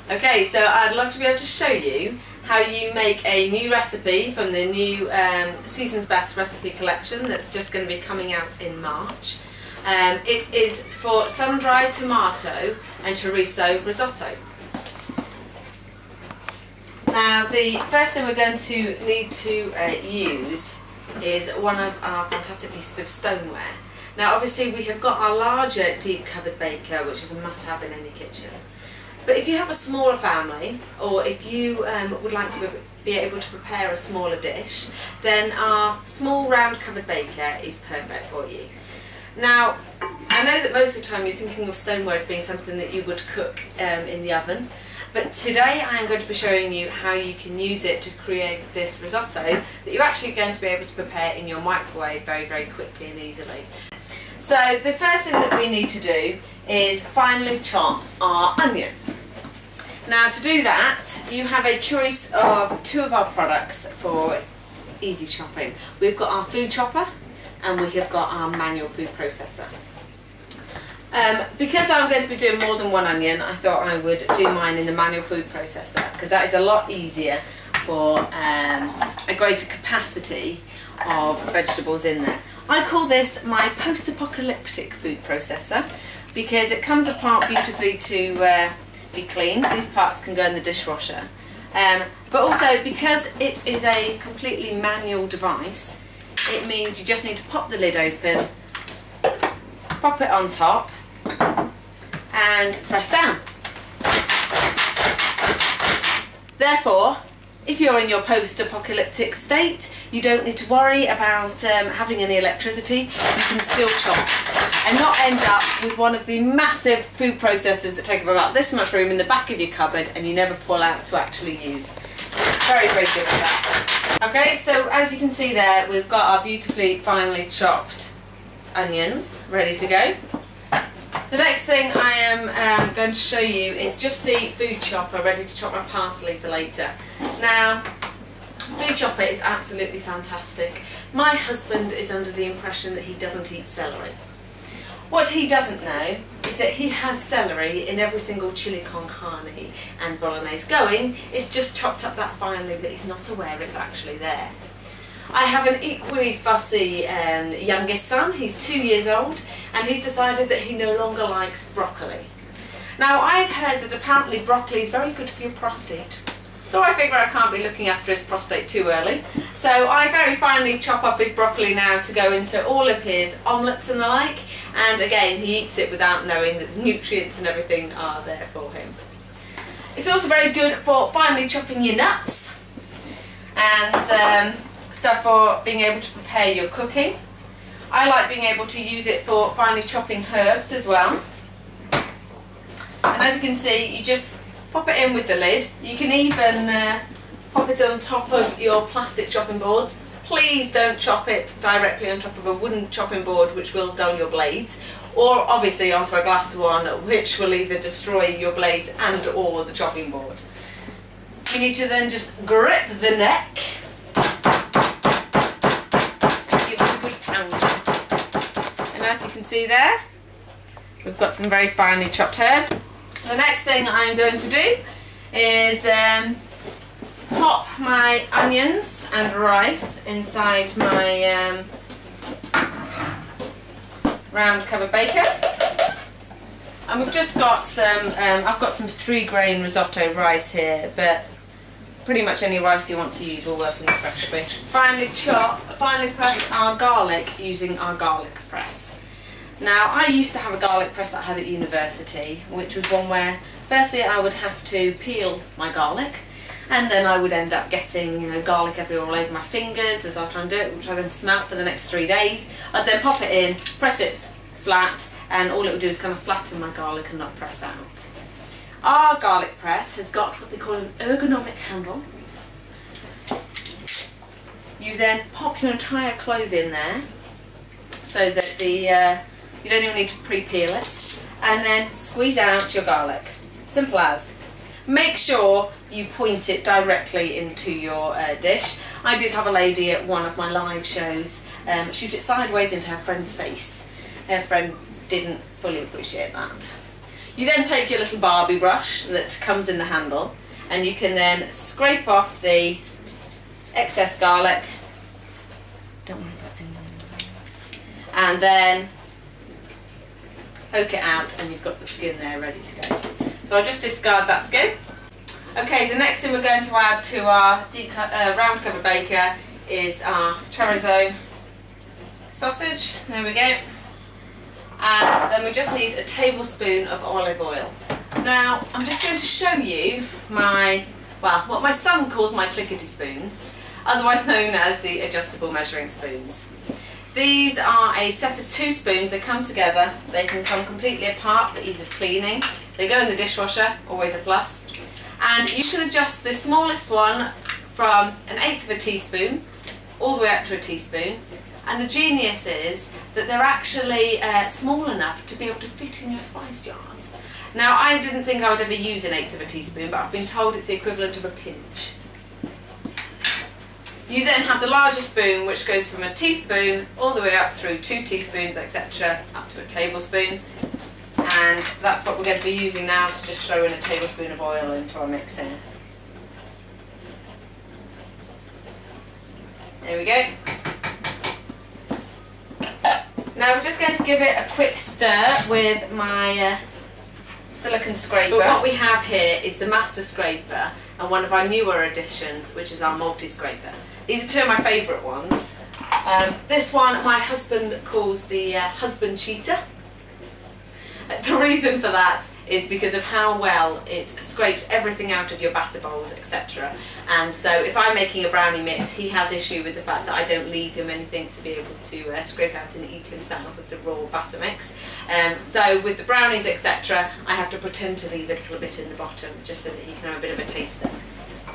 Okay, so I'd love to be able to show you how you make a new recipe from the new Season's Best recipe collection that's just going to be coming out in March. It is for sun-dried tomato and chorizo risotto. Now the first thing we're going to need to use is one of our fantastic pieces of stoneware. Now obviously we have got our larger deep covered baker, which is a must-have in any kitchen. But if you have a smaller family, or if you would like to be able to prepare a smaller dish, then our small round covered baker is perfect for you. Now, I know that most of the time you're thinking of stoneware as being something that you would cook in the oven, but today I am going to be showing you how you can use it to create this risotto that you're actually going to be able to prepare in your microwave very, very quickly and easily. So the first thing that we need to do is finely chop our onion. Now to do that, you have a choice of two of our products for easy chopping. We've got our food chopper and we have got our manual food processor. Because I'm going to be doing more than one onion, I thought I would do mine in the manual food processor because that is a lot easier for a greater capacity of vegetables in there. I call this my post-apocalyptic food processor because it comes apart beautifully to be cleaned. These parts can go in the dishwasher, but also because it is a completely manual device, it means you just need to pop the lid open, pop it on top and press down. Therefore, if you're in your post-apocalyptic state, you don't need to worry about having any electricity. You can still chop and not end up with one of the massive food processors that take up about this much room in the back of your cupboard and you never pull out to actually use. Very, very good for that. Okay, so as you can see there, we've got our beautifully finely chopped onions ready to go. The next thing I am going to show you is just the food chopper ready to chop my parsley for later. Now, food chopper is absolutely fantastic. My husband is under the impression that he doesn't eat celery. What he doesn't know is that he has celery in every single chili con carne and bolognese going. It's just chopped up that finely that he's not aware it's actually there. I have an equally fussy youngest son. He's 2 years old and he's decided that he no longer likes broccoli. Now I've heard that apparently broccoli is very good for your prostate. So I figure I can't be looking after his prostate too early. So I very finely chop up his broccoli now to go into all of his omelettes and the like. And again, he eats it without knowing that the nutrients and everything are there for him. It's also very good for finely chopping your nuts and stuff for being able to prepare your cooking. I like being able to use it for finely chopping herbs as well. And as you can see, you just pop it in with the lid. You can even pop it on top of your plastic chopping boards. Please don't chop it directly on top of a wooden chopping board, which will dull your blades, or obviously onto a glass one, which will either destroy your blades and or the chopping board. You need to then just grip the neck and give it a good pounding. And as you can see there, we've got some very finely chopped herbs. The next thing I'm going to do is pop my onions and rice inside my round covered baker. And we've just got some, I've got some 3-grain risotto rice here, but pretty much any rice you want to use will work in this recipe. Finally press our garlic using our garlic press. Now I used to have a garlic press that I had at university, which was one where firstly I would have to peel my garlic and then I would end up getting, you know, garlic everywhere all over my fingers as I was trying to do it, which I then smelt for the next 3 days. I'd then pop it in, press it flat, and all it would do is kind of flatten my garlic and not press out. Our garlic press has got what they call an ergonomic handle. You then pop your entire clove in there so that you don't even need to pre-peel it, and then squeeze out your garlic. Simple as. Make sure you point it directly into your dish. I did have a lady at one of my live shows shoot it sideways into her friend's face. Her friend didn't fully appreciate that. You then take your little Barbie brush that comes in the handle, and you can then scrape off the excess garlic. Don't worry about zooming in. And then poke it out, and you've got the skin there ready to go. So I'll just discard that skin. Okay, the next thing we're going to add to our round cover baker is our chorizo sausage. There we go. And then we just need a tablespoon of olive oil. Now, I'm just going to show you what my son calls my clickety spoons, otherwise known as the adjustable measuring spoons. These are a set of 2 spoons that come together. They can come completely apart for ease of cleaning. They go in the dishwasher, always a plus. And you can adjust the smallest one from 1/8 of a teaspoon all the way up to a teaspoon. And the genius is that they're actually small enough to be able to fit in your spice jars. Now, I didn't think I would ever use 1/8 of a teaspoon, but I've been told it's the equivalent of a pinch. You then have the larger spoon, which goes from a teaspoon all the way up through 2 teaspoons, etc., up to a tablespoon. And that's what we're going to be using now to just throw in a tablespoon of oil into our mix here. There we go. Now we're just going to give it a quick stir with my silicone scraper. But what we have here is the master scraper and one of our newer additions, which is our multi-scraper. These are 2 of my favourite ones. This one my husband calls the husband cheater. The reason for that is because of how well it scrapes everything out of your batter bowls, etc. And so if I'm making a brownie mix, he has issue with the fact that I don't leave him anything to be able to scrape out and eat himself with the raw batter mix. So with the brownies, etc., I have to pretend to leave a little bit in the bottom just so that he can have a bit of a taster.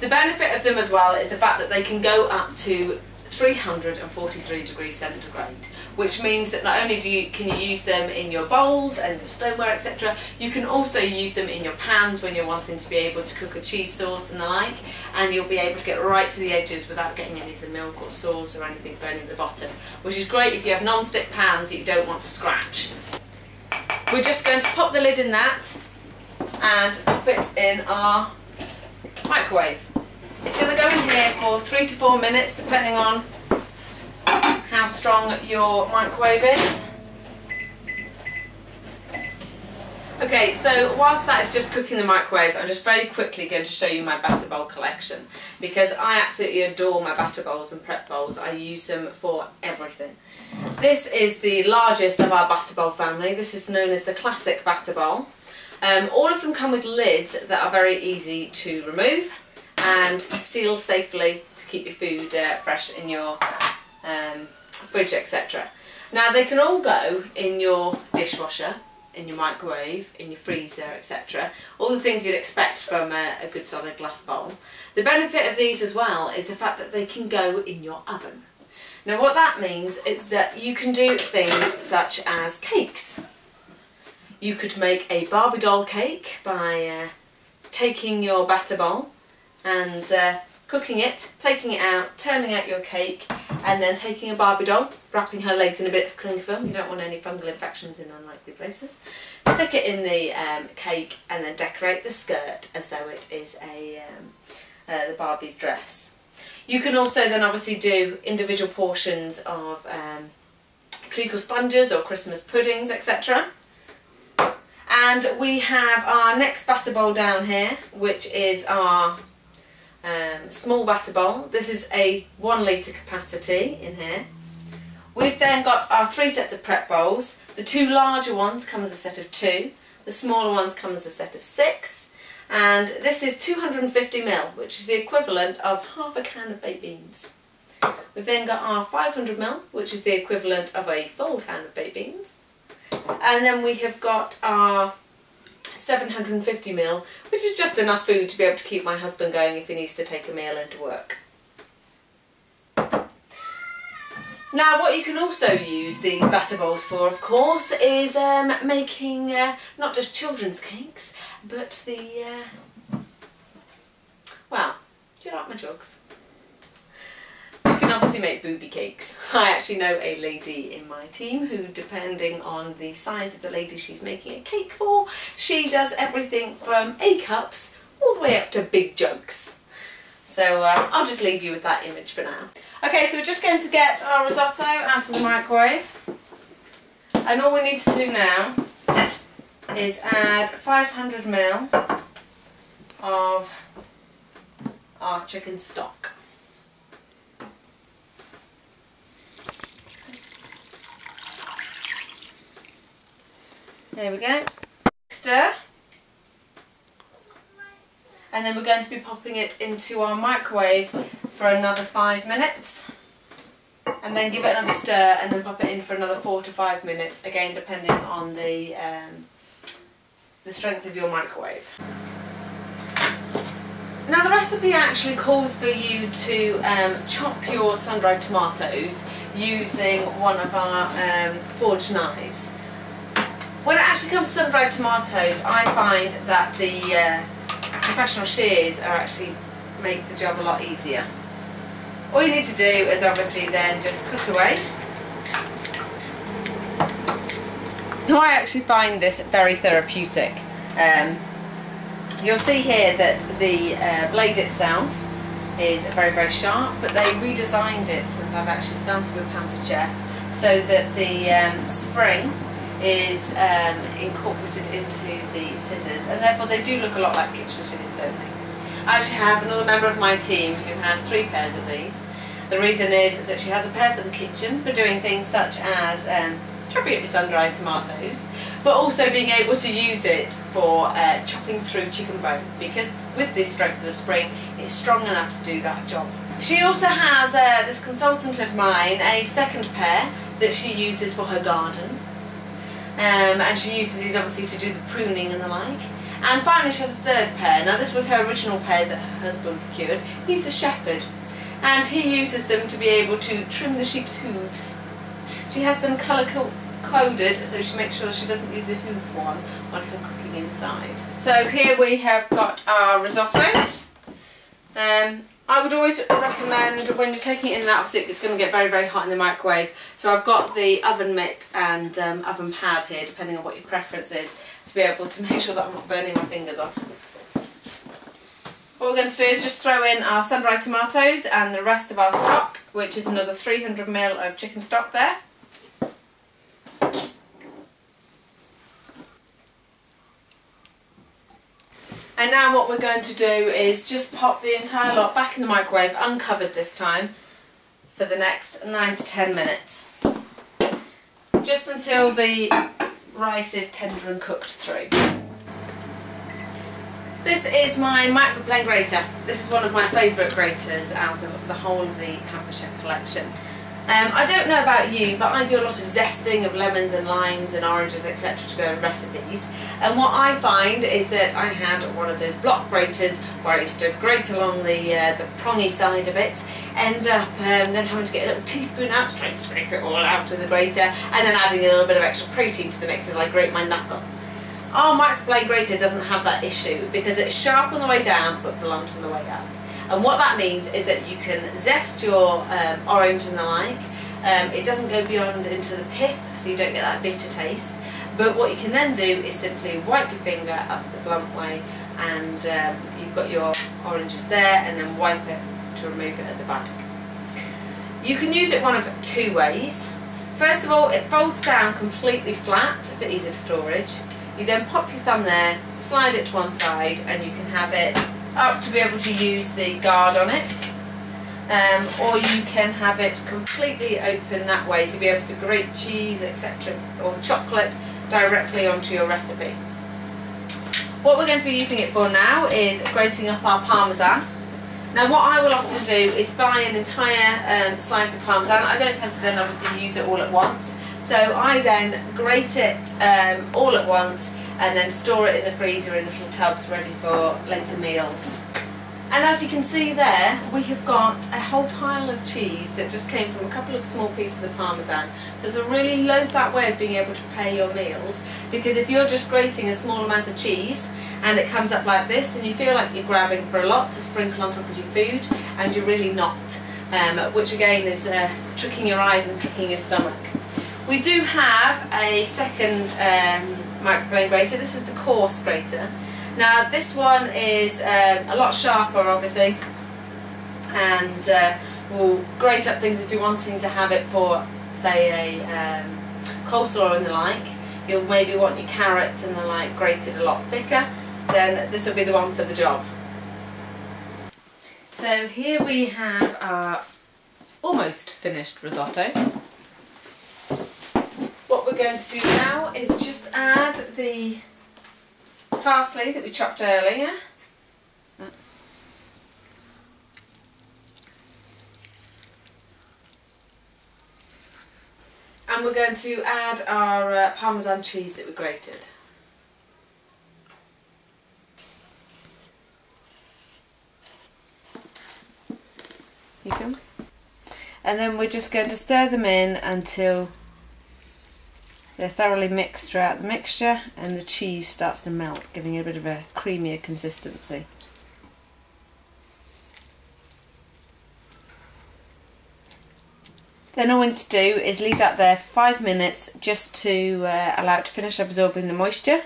The benefit of them as well is the fact that they can go up to 343 degrees centigrade, which means that not only can you use them in your bowls and your stoneware, etc., you can also use them in your pans when you're wanting to be able to cook a cheese sauce and the like, and you'll be able to get right to the edges without getting any of the milk or sauce or anything burning at the bottom, which is great if you have non-stick pans that you don't want to scratch. We're just going to pop the lid in that and pop it in our microwave. It's going to go in here for 3 to 4 minutes, depending on how strong your microwave is. Okay, so whilst that is just cooking in the microwave, I'm just very quickly going to show you my batter bowl collection, because I absolutely adore my batter bowls and prep bowls. I use them for everything. This is the largest of our batter bowl family. This is known as the classic batter bowl. All of them come with lids that are very easy to remove and seal safely to keep your food fresh in your fridge, etc. Now they can all go in your dishwasher, in your microwave, in your freezer, etc. All the things you'd expect from a good solid glass bowl. The benefit of these as well is the fact that they can go in your oven. Now what that means is that you can do things such as cakes. You could make a Barbie doll cake by taking your batter bowl and cooking it, taking it out, turning out your cake, and then taking a Barbie doll, wrapping her legs in a bit of cling film. You don't want any fungal infections in unlikely places. Stick it in the cake and then decorate the skirt as though it is the Barbie's dress. You can also then obviously do individual portions of treacle sponges or Christmas puddings, etc. And we have our next batter bowl down here, which is our small batter bowl. This is a 1 litre capacity in here. We've then got our 3 sets of prep bowls. The 2 larger ones come as a set of 2, the smaller ones come as a set of 6, and this is 250ml, which is the equivalent of half a can of baked beans. We've then got our 500ml, which is the equivalent of a full can of baked beans, and then we have got our 750ml, which is just enough food to be able to keep my husband going if he needs to take a meal into work. Now what you can also use these batter bowls for, of course, is making not just children's cakes, but the, well, do you like my jugs? You can obviously make booby cakes. I actually know a lady in my team who, depending on the size of the lady she's making a cake for, she does everything from A-cups all the way up to big jugs. So I'll just leave you with that image for now. Okay, so we're just going to get our risotto out of the microwave. And all we need to do now is add 500 ml of our chicken stock. There we go. Stir. And then we're going to be popping it into our microwave for another 5 minutes. And then give it another stir and then pop it in for another 4 to 5 minutes, again depending on the strength of your microwave. Now the recipe actually calls for you to chop your sun-dried tomatoes using one of our forged knives. When it actually comes to sun-dried tomatoes, I find that the professional shears are actually make the job a lot easier. All you need to do is obviously then just cut away. Now I actually find this very therapeutic. You'll see here that the blade itself is very, very sharp, but they redesigned it since I've actually started with Pampered Chef so that the spring is incorporated into the scissors, and therefore they do look a lot like kitchen shears, don't they? I actually have another member of my team who has 3 pairs of these. The reason is that she has a pair for the kitchen for doing things such as chopping up your sun-dried tomatoes, but also being able to use it for chopping through chicken bone, because with the strength of the spring it's strong enough to do that job. She also has, this consultant of mine, a second pair that she uses for her garden. And she uses these obviously to do the pruning and the like. And finally she has a 3rd pair. Now this was her original pair that her husband procured. He's a shepherd and he uses them to be able to trim the sheep's hooves. She has them colour coded so she makes sure she doesn't use the hoof one on her cooking inside. So here we have got our risotto. I would always recommend when you're taking it in and out, obviously it's going to get very, very hot in the microwave. So I've got the oven mitt and oven pad here, depending on what your preference is, to be able to make sure that I'm not burning my fingers off. What we're going to do is just throw in our sun-dried tomatoes and the rest of our stock, which is another 300 ml of chicken stock there. And now what we're going to do is just pop the entire lot back in the microwave, uncovered this time, for the next 9 to 10 minutes. Just until the rice is tender and cooked through. This is my microplane grater. This is one of my favourite graters out of the whole of the Pampered Chef collection. I don't know about you, but I do a lot of zesting of lemons and limes and oranges, etc. to go in recipes. And what I find is that I had one of those block graters where I used to grate along the prongy side of it, end up then having to get a little teaspoon out, try and scrape it all out with the grater, and then adding a little bit of extra protein to the mix as I grate my knuckle. Our microplane grater doesn't have that issue because it's sharp on the way down but blunt on the way up. And what that means is that you can zest your orange and the like. It doesn't go beyond into the pith, so you don't get that bitter taste. But what you can then do is simply wipe your finger up the blunt way, and you've got your oranges there, and then wipe it to remove it at the back. You can use it one of 2 ways. First of all, it folds down completely flat for ease of storage. You then pop your thumb there, slide it to one side, and you can have it up to be able to use the guard on it, or you can have it completely open that way to be able to grate cheese, etc., or chocolate directly onto your recipe. What we're going to be using it for now is grating up our parmesan. Now what I will often do is buy an entire slice of parmesan. I don't tend to then obviously use it all at once, so I then grate it all at once and then store it in the freezer in little tubs ready for later meals. And as you can see there, we have got a whole pile of cheese that just came from a couple of small pieces of parmesan. So it's a really low fat way of being able to prepare your meals, because if you're just grating a small amount of cheese and it comes up like this, then you feel like you're grabbing for a lot to sprinkle on top of your food, and you're really not. which again is tricking your eyes and tricking your stomach. We do have a second microplane grater. This is the coarse grater. Now this one is a lot sharper obviously, and will grate up things if you're wanting to have it for, say, a coleslaw and the like. You'll maybe want your carrots and the like grated a lot thicker, then this will be the one for the job. So here we have our almost finished risotto. What we're going to do now is just add the parsley that we chopped earlier. And we're going to add our Parmesan cheese that we grated. You can. And then we're just going to stir them in until they're thoroughly mixed throughout the mixture and the cheese starts to melt, giving it a bit of a creamier consistency. Then all we need to do is leave that there for 5 minutes just to allow it to finish absorbing the moisture.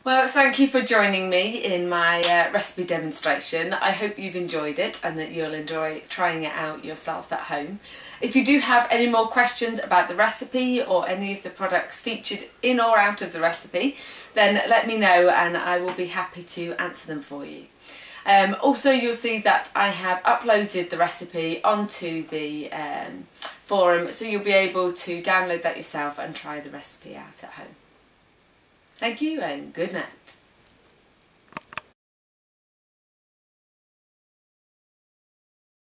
Well, thank you for joining me in my recipe demonstration. I hope you've enjoyed it and that you'll enjoy trying it out yourself at home. If you do have any more questions about the recipe or any of the products featured in or out of the recipe, then let me know and I will be happy to answer them for you. Also, you'll see that I have uploaded the recipe onto the forum, so you'll be able to download that yourself and try the recipe out at home. Thank you and good night.